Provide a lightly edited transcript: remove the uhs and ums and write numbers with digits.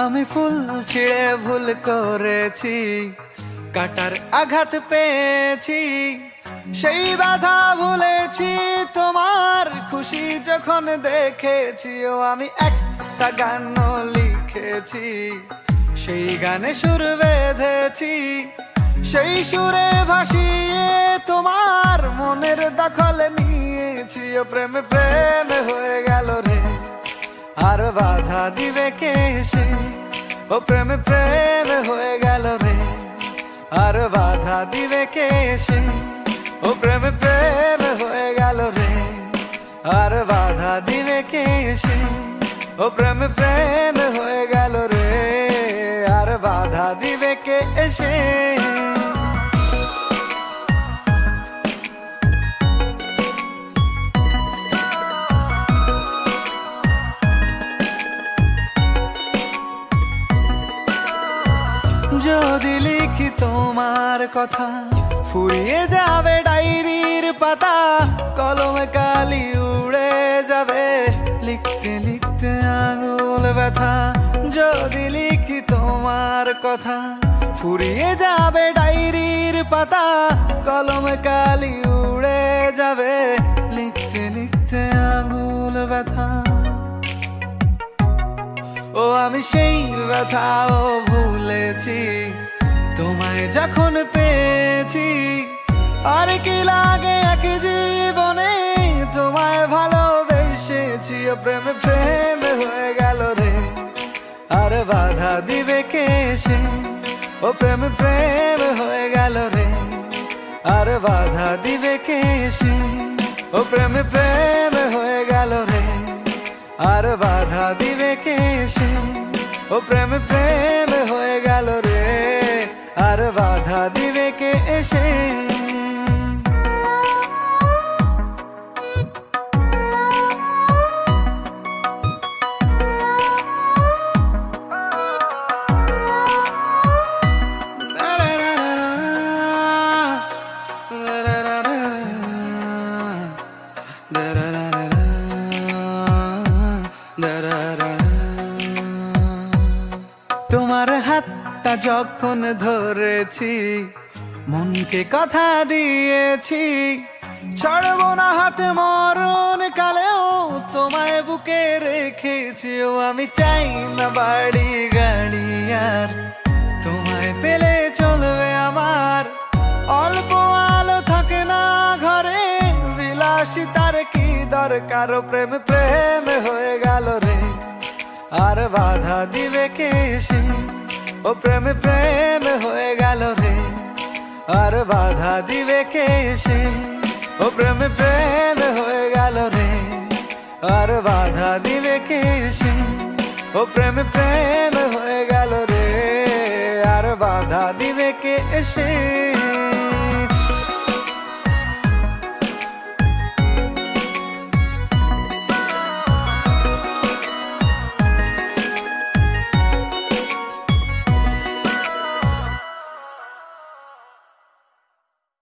আমি ফুল ছিঁড়ে ভুল করেছি, কাটার আঘাত পেয়েছি, সেই বাধা ভুলেছি তোমার খুশি যখন দেখেছি। ও আমি একটা গান লিখেছি, সেই গানে সুর বেঁধেছি, সেই সুরে ভাসিয়ে তোমার মনের দখল নিয়েছি। ও প্রেমে প্রেমে হয়ে গেল রে, আর বাধা দিবে কে এসে। ও প্রেমে প্রেমে হয়ে গেল রে, আর বাধা দিবে কে এসে। ও প্রেমে প্রেমে হয়ে গেল রে, আর বাধা দিবে কে এসে। ও প্রেমে প্রেমে হয়ে গেল রে, আর বাধা দিবে কে এসে। যদি লিখি তোমার কথা, ফুরিয়ে যাবে ডায়েরির পাতা, কলমে কালি উড়ে যাবে, লিখতে লিখতে আঙুল ব্যথা। যদি লিখি তোমার কথা, ফুরিয়ে যাবে ডায়েরির পাতা, কলমে কালি উড়ে যাবে, লিখতে লিখতে আঙুল ব্যথা। ও আমি সেই ব্যথাও ভুলেছি, তোমায় যখন পেয়েছি। আর কি লাগে এক জীবনে, তোমায় ভালোবেসেছি। ও প্রেমে প্রেমে হয়ে গেল রে, আর বাধা দিবে কে এসে। ও প্রেমে প্রেমে হয়ে গেল রে, আর বাধা দিবে কে এসে। ও প্রেমে প্রেমে হয়ে গেল রে, আর বাধা দিবে কে এসে। ও প্রেমে প্রেমে হয়ে গেল রে, আর বাধা দিবে কে এসে। তোমার হাতটা যখন ধরেছি, মনকে কথা দিয়েছি, ছাড়বো না হাত মরণ কালেও, তোমায় বুকে রেখেছি। ও আমি চাই না বাড়ি গাড়ি আর, তোমায় পেলে চলবে আমার। অল্প আলো থাকে না ঘরে, বিলাসিতার কি দরকার। ও প্রেমে প্রেমে হয়ে গেল রে, আর বাধা দিবে কে এসে। ও প্রেমে প্রেমে হয়ে গেল রে, আর বাধা দিবে কে এসে। ও প্রেমে প্রেমে হয়ে গেল রে, আর বাধা দিবে কে এসে। ও প্রেমে প্রেমে হয়ে গেল রে, আর বাধা দিবে কে এসে।